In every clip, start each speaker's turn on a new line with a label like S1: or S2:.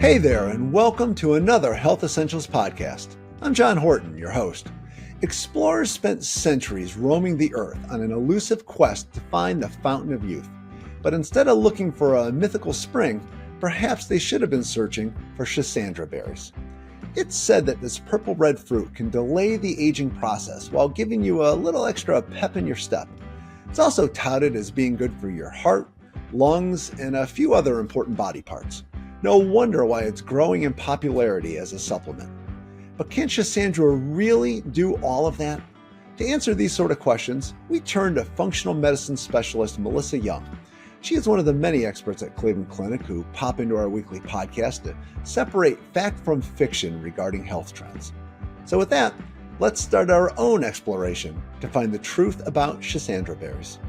S1: Hey there, and welcome to another Health Essentials podcast. I'm John Horton, your host. Explorers spent centuries roaming the earth on an elusive quest to find the fountain of youth. But instead of looking for a mythical spring, perhaps they should have been searching for Schisandra berries. It's said that this purple-red fruit can delay the aging process while giving you a little extra pep in your step. It's also touted as being good for your heart, lungs, and a few other important body parts. No wonder why it's growing in popularity as a supplement. But can Schisandra really do all of that? To answer these sort of questions, we turn to functional medicine specialist Melissa Young. She is one of the many experts at Cleveland Clinic who pop into our weekly podcast to separate fact from fiction regarding health trends. So with that, let's start our own exploration to find the truth about Schisandra berries.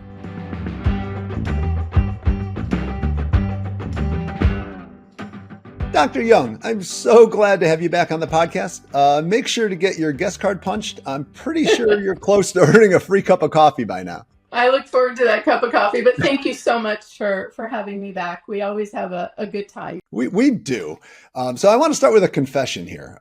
S1: Dr. Young, I'm so glad to have you back on the podcast. Make sure to get your guest card punched. I'm pretty sure you're close to earning a free cup of coffee by now.
S2: I look forward to that cup of coffee, but thank you so much for having me back. We always have a good time.
S1: We do. So I want to start with a confession here.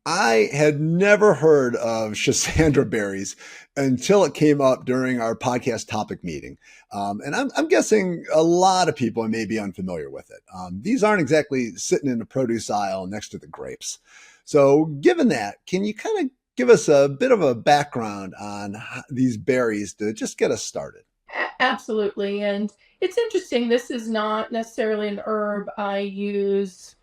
S1: I had never heard of Schisandra berries until it came up during our podcast topic meeting. And I'm guessing a lot of people may be unfamiliar with it. These aren't exactly sitting in the produce aisle next to the grapes. So given that, can you kind of give us a bit of a background on these berries to just get us started?
S2: Absolutely. And it's interesting. This is not necessarily an herb I use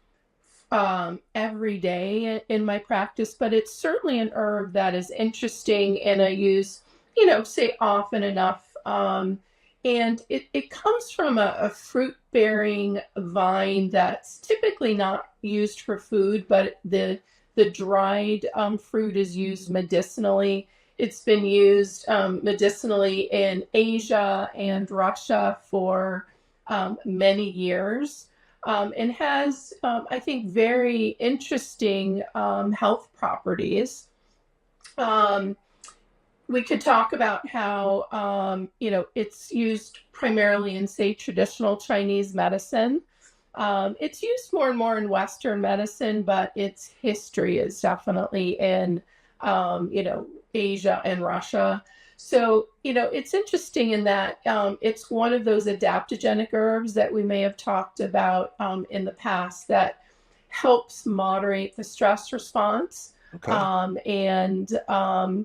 S2: every day in my practice, but it's certainly an herb that is interesting and I use, say often enough. And it comes from a fruit-bearing vine that's typically not used for food, but the dried fruit is used medicinally. It's been used medicinally in Asia and Russia for many years and has, I think, very interesting health properties. We could talk about how, it's used primarily in, say, traditional Chinese medicine. It's used more and more in Western medicine, but its history is definitely in, Asia and Russia. So, it's interesting in that it's one of those adaptogenic herbs that we may have talked about in the past that helps moderate the stress response.
S1: Okay.
S2: And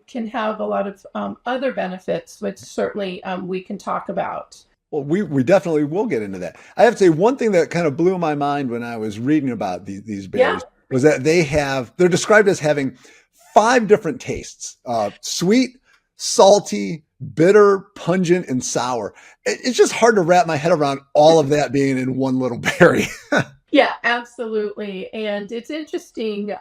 S2: can have a lot of other benefits, which certainly we can talk about.
S1: Well, we definitely will get into that. I have to say one thing that kind of blew my mind when I was reading about these berries was that they're described as having 5 different tastes: sweet, salty, bitter, pungent, and sour. It's just hard to wrap my head around all of that being in one little berry.
S2: Yeah, absolutely. And it's interesting.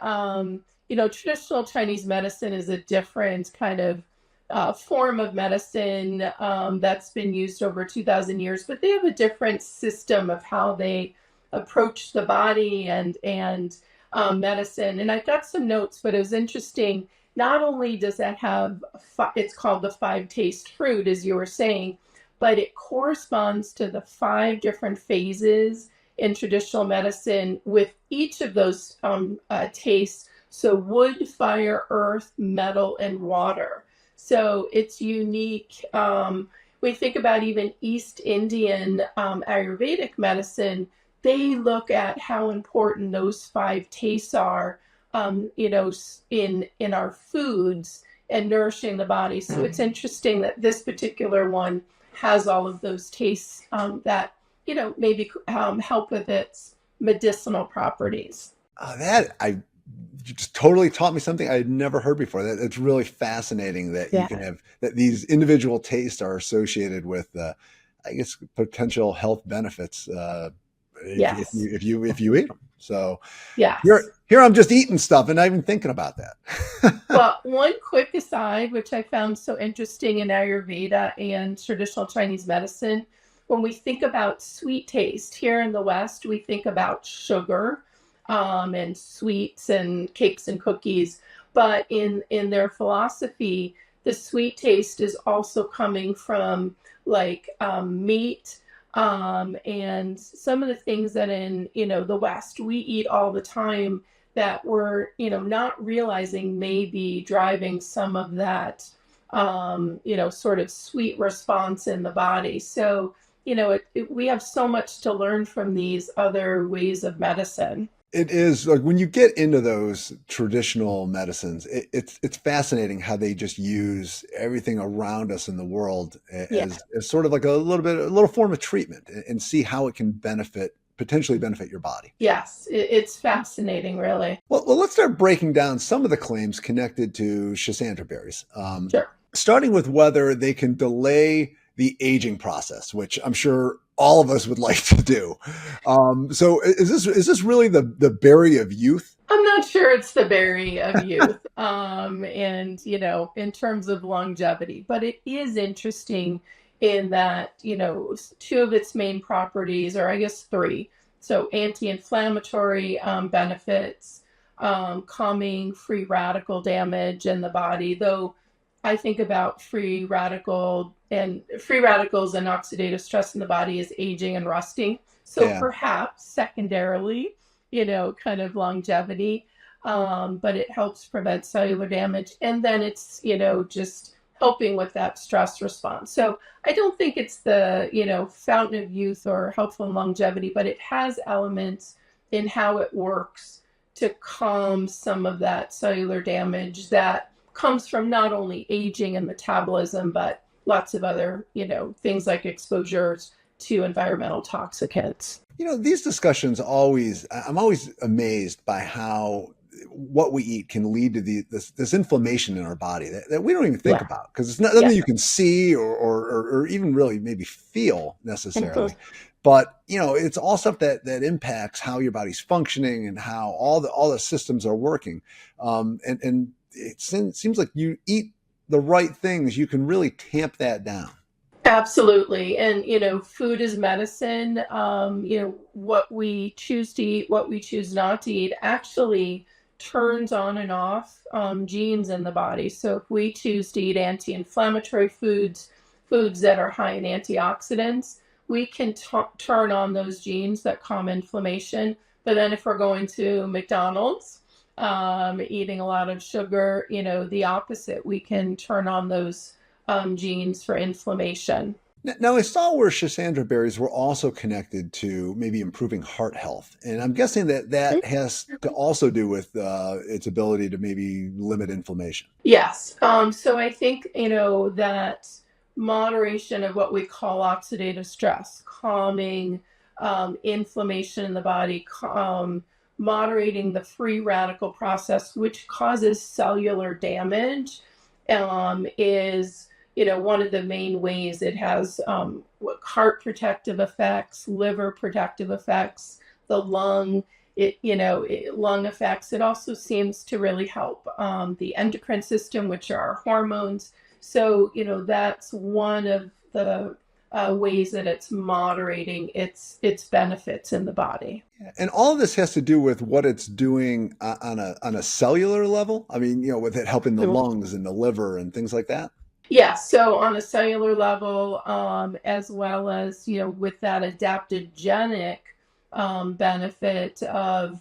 S2: Traditional Chinese medicine is a different kind of form of medicine that's been used over 2,000 years, but they have a different system of how they approach the body and medicine. And I've got some notes, but it was interesting. Not only does that have, it's called the 5-taste fruit, as you were saying, but it corresponds to the 5 different phases in traditional medicine with each of those tastes. So wood, fire, earth, metal, and water. So it's unique. We think about even East Indian Ayurvedic medicine. They look at how important those 5 tastes are, in our foods and nourishing the body. So it's interesting that this particular one has all of those tastes that, maybe help with its medicinal properties.
S1: You just totally taught me something I had never heard before. It's really fascinating that you can have that these individual tastes are associated with, I guess, potential health benefits if you eat them. So here I'm just eating stuff and not even thinking about that.
S2: Well, one quick aside, which I found so interesting in Ayurveda and traditional Chinese medicine, when we think about sweet taste here in the West, we think about sugar. And sweets and cakes and cookies. But in their philosophy, the sweet taste is also coming from like meat, And some of the things that in, the West we eat all the time that we're, not realizing may be driving some of that, sort of sweet response in the body. So, we have so much to learn from these other ways of medicine.
S1: It is like when you get into those traditional medicines, it's fascinating how they just use everything around us in the world
S2: Yeah.
S1: as sort of like a little form of treatment and see how it can potentially benefit your body.
S2: Yes, it's fascinating, really.
S1: Well, let's start breaking down some of the claims connected to Schisandra berries,
S2: Sure.
S1: starting with whether they can delay the aging process, which I'm sure all of us would like to do. So, is this really the berry of youth?
S2: I'm not sure it's the berry of youth, and in terms of longevity, but it is interesting in that two of its main properties, or I guess three, so anti-inflammatory benefits, calming free radical damage in the body. Though I think about free radicals and oxidative stress in the body is aging and rusting. So
S1: Yeah.
S2: perhaps secondarily, kind of longevity, but it helps prevent cellular damage. And then it's, just helping with that stress response. So I don't think it's the, fountain of youth or helpful in longevity, but it has elements in how it works to calm some of that cellular damage that comes from not only aging and metabolism, but lots of other, things like exposures to environmental toxicants.
S1: These discussions I'm always amazed by how what we eat can lead to this inflammation in our body that we don't even think
S2: Yeah.
S1: about because it's not
S2: Yeah.
S1: nothing you can see or even really maybe feel necessarily.
S2: Mhm.
S1: But it's all stuff that impacts how your body's functioning and how all the systems are working. And it seems like you eat the right things, you can really tamp that down.
S2: Absolutely. And, food is medicine. What we choose to eat, what we choose not to eat actually turns on and off genes in the body. So if we choose to eat anti-inflammatory foods, foods that are high in antioxidants, we can turn on those genes that calm inflammation. But then if we're going to McDonald's, eating a lot of sugar, the opposite, we can turn on those genes for inflammation.
S1: Now, I saw where Schisandra berries were also connected to maybe improving heart health, and I'm guessing that has to also do with its ability to maybe limit inflammation.
S2: Yes. So I think, that moderation of what we call oxidative stress, calming inflammation in the body, moderating the free radical process, which causes cellular damage, is, one of the main ways it has heart protective effects, liver protective effects, the lung effects. It also seems to really help the endocrine system, which are our hormones. So, that's one of the ways that it's moderating its benefits in the body.
S1: And all of this has to do with what it's doing on a cellular level. I mean, with it helping the lungs and the liver and things like that.
S2: Yeah, so on a cellular level, as well as, with that adaptogenic benefit of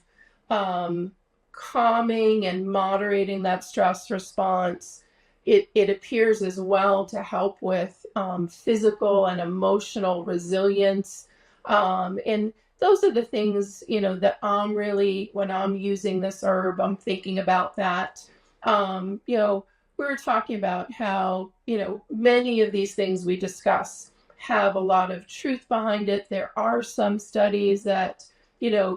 S2: um, calming and moderating that stress response, it appears as well to help with physical and emotional resilience. And those are the things, that I'm really, when I'm using this herb, I'm thinking about that. We were talking about how, many of these things we discuss have a lot of truth behind it. There are some studies that,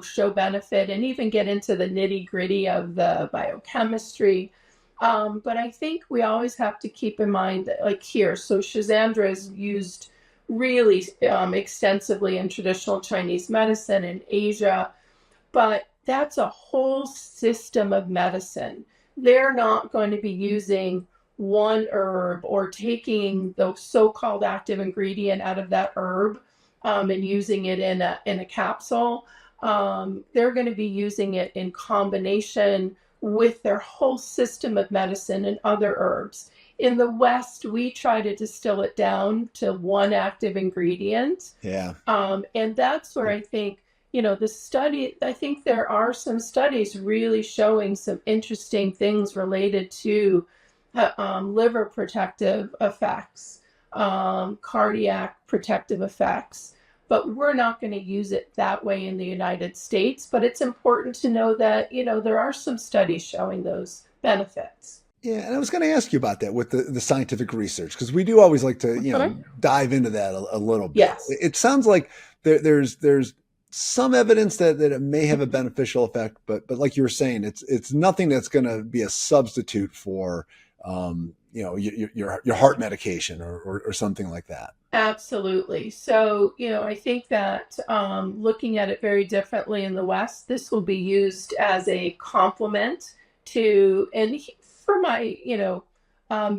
S2: show benefit and even get into the nitty gritty of the biochemistry. But I think we always have to keep in mind that, like here, so Schisandra is used really extensively in traditional Chinese medicine in Asia, but that's a whole system of medicine. They're not going to be using one herb or taking the so-called active ingredient out of that herb and using it in a capsule. They're going to be using it in combination with their whole system of medicine and other herbs. in the West, we try to distill it down to one active ingredient.
S1: Yeah.
S2: And that's where I think, I think there are some studies really showing some interesting things related to liver protective effects, cardiac protective effects. But we're not going to use it that way in the United States. But it's important to know that, there are some studies showing those benefits.
S1: Yeah, and I was going to ask you about that with the scientific research, because we do always like to,
S2: Okay.
S1: dive into that a little bit.
S2: Yes.
S1: It sounds like there's some evidence that it may have a beneficial effect, but like you were saying, it's nothing that's going to be a substitute for, your heart medication or something like that.
S2: Absolutely. So, I think that looking at it very differently in the West, this will be used as a complement to, and for my,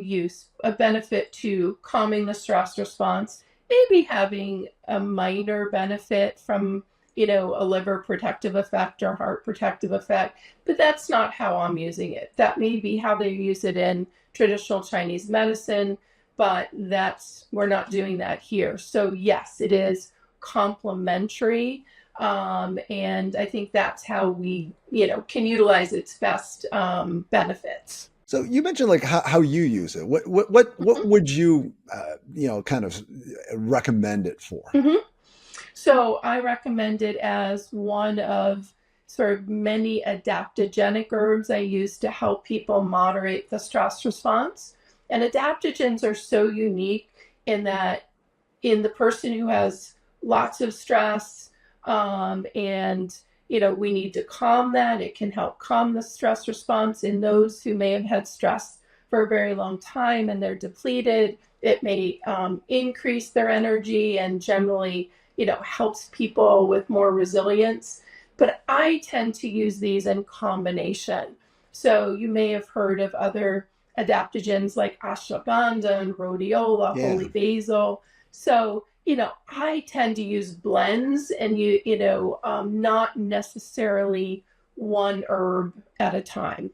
S2: use, a benefit to calming the stress response, maybe having a minor benefit from, a liver protective effect or heart protective effect, but that's not how I'm using it. That may be how they use it in traditional Chinese medicine, but we're not doing that here. So yes, it is complementary, and I think that's how we can utilize its best benefits.
S1: So you mentioned like how you use it. What
S2: Mhm.
S1: would you kind of recommend it for?
S2: Mhm. So I recommend it as one of sort of many adaptogenic herbs I use to help people moderate the stress response. And adaptogens are so unique in that in the person who has lots of stress, and we need to calm that, it can help calm the stress response. In those who may have had stress for a very long time and they're depleted, it may increase their energy and generally helps people with more resilience. But I tend to use these in combination. So you may have heard of other adaptogens like ashwagandha and rhodiola,
S1: Yeah.
S2: holy basil. So, I tend to use blends and not necessarily one herb at a time.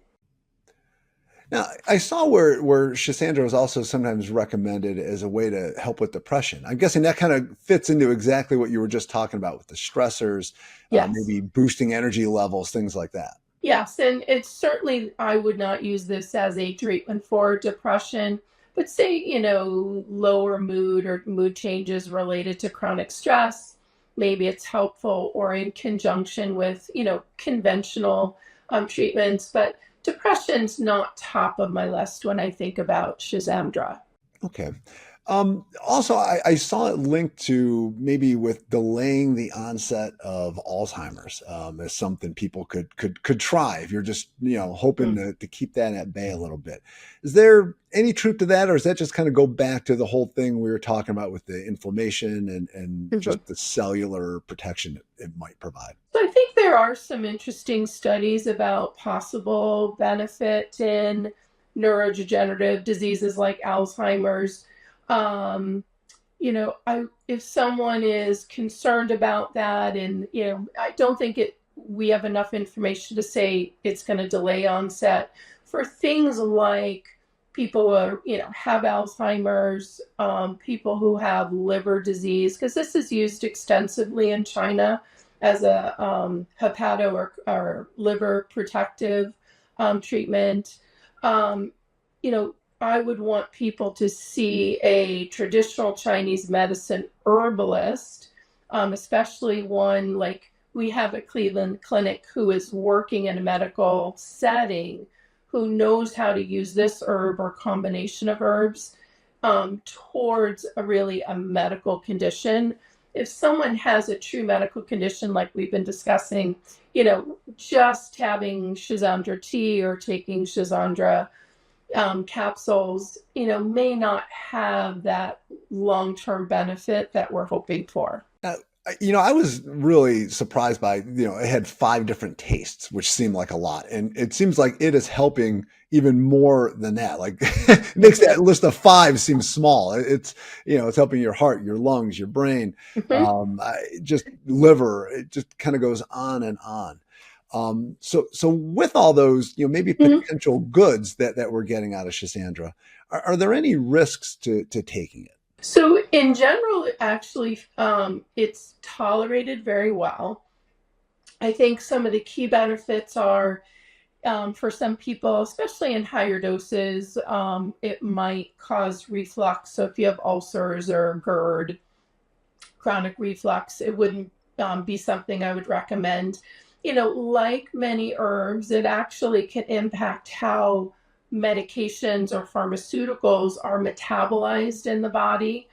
S1: Now, I saw where Schisandra was also sometimes recommended as a way to help with depression. I'm guessing that kind of fits into exactly what you were just talking about with the stressors,
S2: Yes.
S1: maybe boosting energy levels, things like that.
S2: Yes, and it's certainly, I would not use this as a treatment for depression, but say, lower mood or mood changes related to chronic stress, maybe it's helpful or in conjunction with, conventional treatments. But depression's not top of my list when I think about Shazamdra.
S1: Okay. Also, I saw it linked to maybe with delaying the onset of Alzheimer's as something people could try if you're just hoping to keep that at bay a little bit. Is there any truth to that, or does that just kind of go back to the whole thing we were talking about with the inflammation and
S2: Mhm.
S1: just the cellular protection it might provide?
S2: So I think there are some interesting studies about possible benefit in neurodegenerative diseases like Alzheimer's. Um, if someone is concerned about that, and I don't think we have enough information to say it's going to delay onset for things like people who are, have Alzheimer's, people who have liver disease, because this is used extensively in China as a hepato or liver protective treatment. Um, you know, I would want people to see a traditional Chinese medicine herbalist, especially one like we have a Cleveland clinic who is working in a medical setting, who knows how to use this herb or combination of herbs towards a medical condition. If someone has a true medical condition, like we've been discussing, just having Schisandra tea or taking Schisandra capsules, may not have that long-term benefit that we're hoping for.
S1: Uh, I was really surprised by, it had 5 different tastes, which seemed like a lot. And it seems like it is helping even more than that. Like it makes that list of 5 seem small. It's helping your heart, your lungs, your brain,
S2: Mhm.
S1: just liver. It just kind of goes on and on. So with all those, maybe
S2: Mhm.
S1: potential goods that we're getting out of Schisandra, are there any risks to taking it?
S2: So in general, actually, it's tolerated very well. I think some of the key benefits are for some people, especially in higher doses, it might cause reflux. So if you have ulcers or GERD, chronic reflux, it wouldn't be something I would recommend. Like many herbs, it actually can impact how medications or pharmaceuticals are metabolized in the body.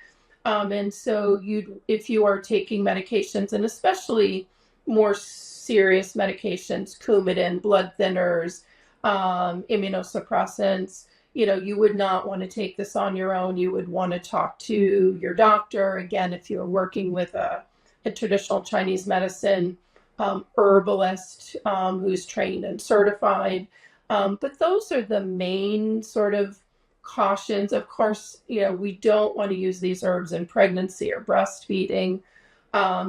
S2: And so if you are taking medications, and especially more serious medications, Coumadin, blood thinners, immunosuppressants, you would not want to take this on your own. You would want to talk to your doctor. Again, if you're working with a traditional Chinese medicine herbalist who's trained and certified. But those are the main sort of cautions. Of course, we don't want to use these herbs in pregnancy or breastfeeding.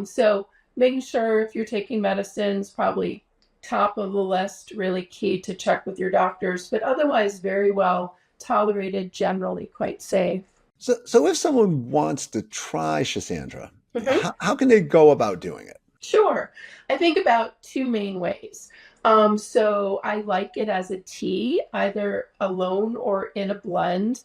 S2: So making sure if you're taking medicines, probably top of the list, really key to check with your doctors, but otherwise very well tolerated, generally quite safe.
S1: So if someone wants to try Schisandra,
S2: Mhm.
S1: how can they go about doing it?
S2: Sure. I think about two main ways. So I like it as a tea, either alone or in a blend.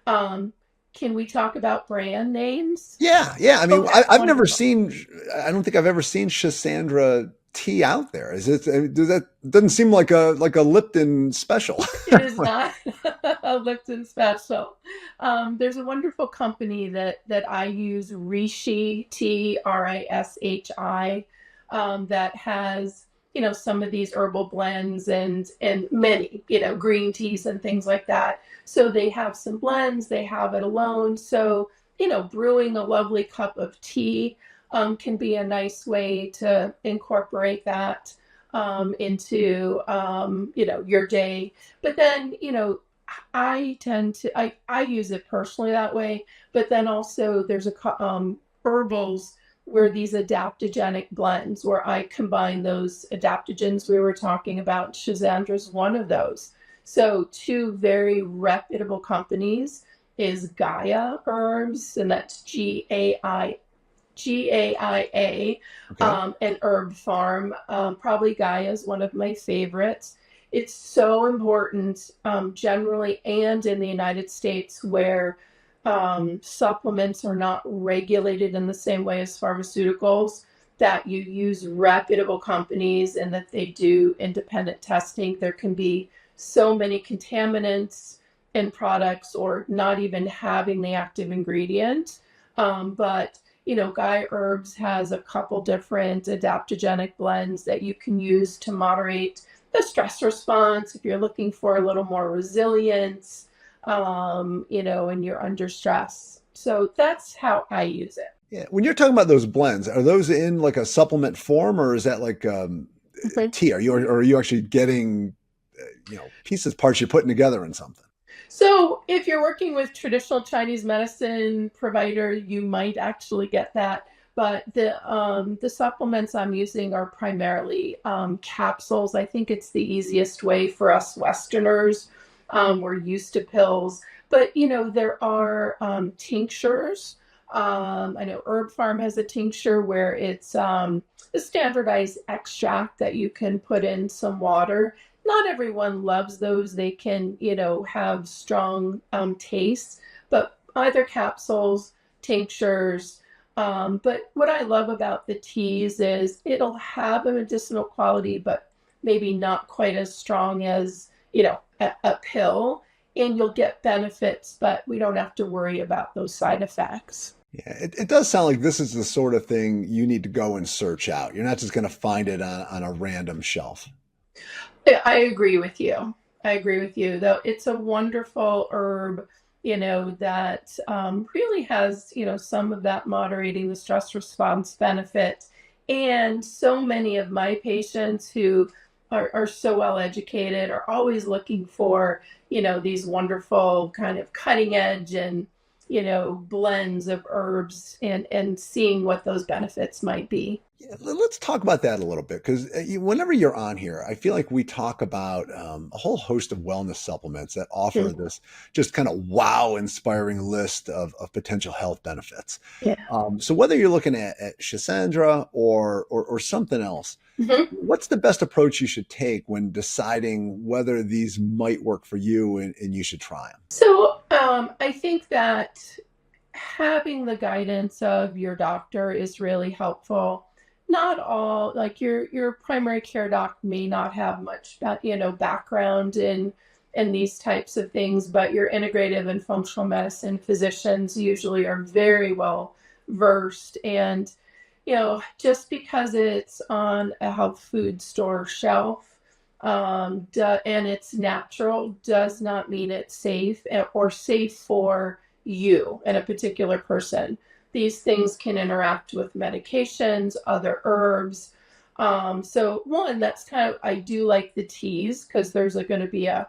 S2: Um, can we talk about brand names?
S1: Yeah. I mean,
S2: Okay,
S1: I've never
S2: wonderful.
S1: seen. I don't think I've ever seen Schisandra tea out there. Is it? Does that doesn't seem like a Lipton special?
S2: It is not a Lipton special. There's a wonderful company that I use, Rishi, Trishi, that has some of these herbal blends and many green teas and things like that. So they have some blends, they have it alone. So brewing a lovely cup of tea can be a nice way to incorporate that into your day. But then I use it personally that way. But then also there's herbals where these adaptogenic blends where I combine those adaptogens we were talking about. Schisandra is one of those. So two very reputable companies is Gaia Herbs, and that's GAIA,
S1: Okay.
S2: and Herb Farm. Probably Gaia is one of my favorites. It's so important, generally, and in the United States, where supplements are not regulated in the same way as pharmaceuticals, that you use reputable companies and that they do independent testing. There can be so many contaminants in products or not even having the active ingredient. But Guy Herbs has a couple different adaptogenic blends that you can use to moderate the stress response if you're looking for a little more resilience, and you're under stress. So that's how I use it.
S1: Yeah. When you're talking about those blends, are those in like a supplement form, or is that like
S2: Mhm.
S1: tea? Or are you actually getting pieces, parts you're putting together in something?
S2: So if you're working with traditional Chinese medicine provider, you might actually get that. But the supplements I'm using are primarily capsules. I think it's the easiest way for us Westerners. We're used to pills, but there are tinctures. I know Herb Farm has a tincture where it's a standardized extract that you can put in some water. Not everyone loves those. They can, have strong tastes, but either capsules, tinctures. But what I love about the teas is it'll have a medicinal quality, but maybe not quite as strong as, a pill. And you'll get benefits, but we don't have to worry about those side effects.
S1: Yeah, it does sound like this is the sort of thing you need to go and search out. You're not just going to find it on a random shelf.
S2: Yeah, I agree with you. I agree with you, though. It's a wonderful herb, that really has, some of that moderating the stress response benefit. And so many of my patients who are so well educated are always looking for, these wonderful kind of cutting edge and, blends of herbs and seeing what those benefits might be.
S1: Yeah, let's talk about that a little bit because whenever you're on here, I feel like we talk about a whole host of wellness supplements that offer
S2: Mhm.
S1: this just kind of wow inspiring list of potential health benefits.
S2: Yeah.
S1: So whether you're looking at Schisandra or something else,
S2: Mhm.
S1: what's the best approach you should take when deciding whether these might work for you and you should try them?
S2: So I think that having the guidance of your doctor is really helpful. Not all, like your primary care doc may not have much background in these types of things, but your integrative and functional medicine physicians usually are very well versed. And just because it's on a health food store shelf, and it's natural does not mean it's safe, or safe for you and a particular person. These things can interact with medications, other herbs. So one, that's kind of, I do like the teas because there's going to be a,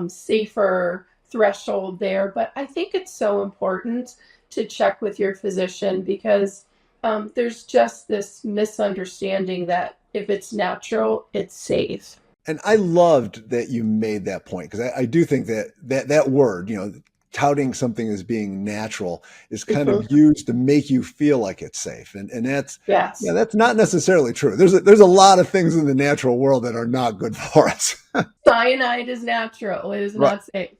S2: safer threshold there. But I think it's so important to check with your physician because there's just this misunderstanding that if it's natural, it's safe.
S1: And I loved that you made that point because I do think that word, touting something as being natural is kind of
S2: Mhm.
S1: used to make you feel like it's safe. And that's, yeah,
S2: Yes.
S1: that's not necessarily true. There's a lot of things in the natural world that are not good for us.
S2: Cyanide is natural. It is
S1: Right.
S2: not safe.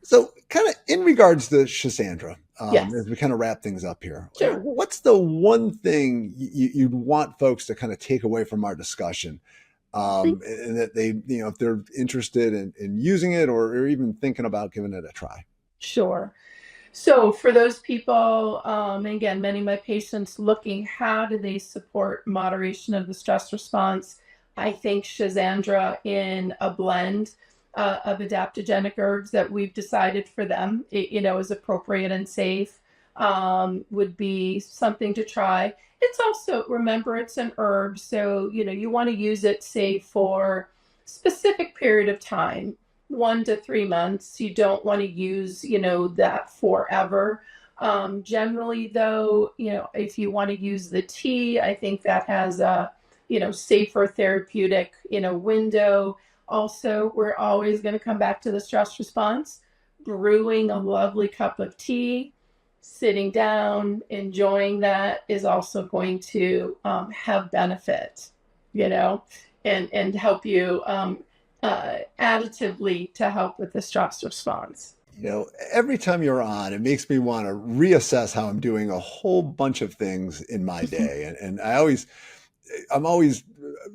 S1: So, kind of in regards to Shisandra,
S2: Yes.
S1: as we kind of wrap things up here,
S2: Sure.
S1: what's the one thing you'd want folks to kind of take away from our discussion? And that they, if they're interested in using it or even thinking about giving it a try.
S2: Sure. So for those people, and again, many of my patients looking, how do they support moderation of the stress response? I think Schisandra in a blend of adaptogenic herbs that we've decided for them, is appropriate and safe, would be something to try. It's also, remember, it's an herb, so you want to use it, say, for specific period of time, 1 to 3 months. You don't want to use, that forever. Generally, though, if you want to use the tea, I think that has a, safer therapeutic, window. Also, we're always going to come back to the stress response. Brewing a lovely cup of tea, sitting down, enjoying that is also going to have benefit, you know, and help you additively to help with the stress response.
S1: Every time you're on, it makes me want to reassess how I'm doing a whole bunch of things in my day. And I'm always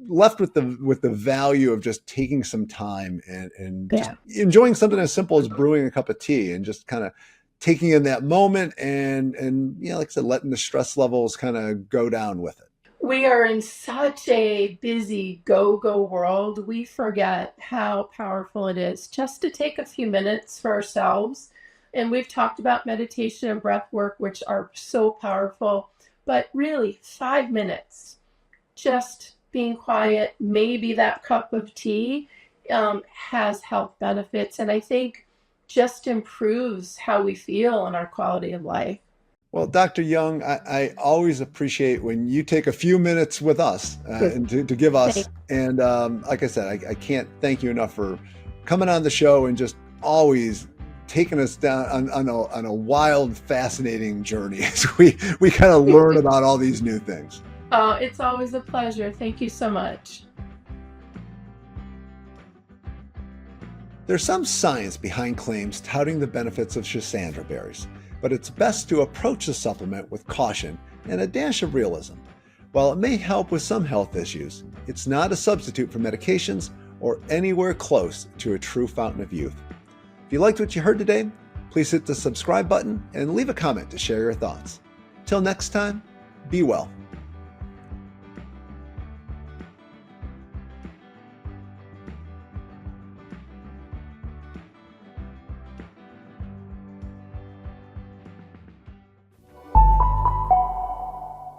S1: left with the value of just taking some time and just
S2: Yeah.
S1: enjoying something as simple as brewing a cup of tea and just kind of taking in that moment and like I said, letting the stress levels kind of go down with it.
S2: We are in such a busy go world. We forget how powerful it is just to take a few minutes for ourselves. And we've talked about meditation and breath work, which are so powerful, but really 5 minutes just being quiet, maybe that cup of tea, has health benefits. And I think just improves how we feel and our quality of life.
S1: Well, Dr. Young, I always appreciate when you take a few minutes with us
S2: Good.
S1: and to give us.
S2: Thank
S1: And like I said, I can't thank you enough for coming on the show and just always taking us down on a wild, fascinating journey as we kind of learn
S2: you.
S1: about all these new things.
S2: It's always a pleasure. Thank you so much.
S1: There's some science behind claims touting the benefits of Schisandra berries, but it's best to approach the supplement with caution and a dash of realism. While it may help with some health issues, it's not a substitute for medications or anywhere close to a true fountain of youth. If you liked what you heard today, please hit the subscribe button and leave a comment to share your thoughts. Till next time, be well.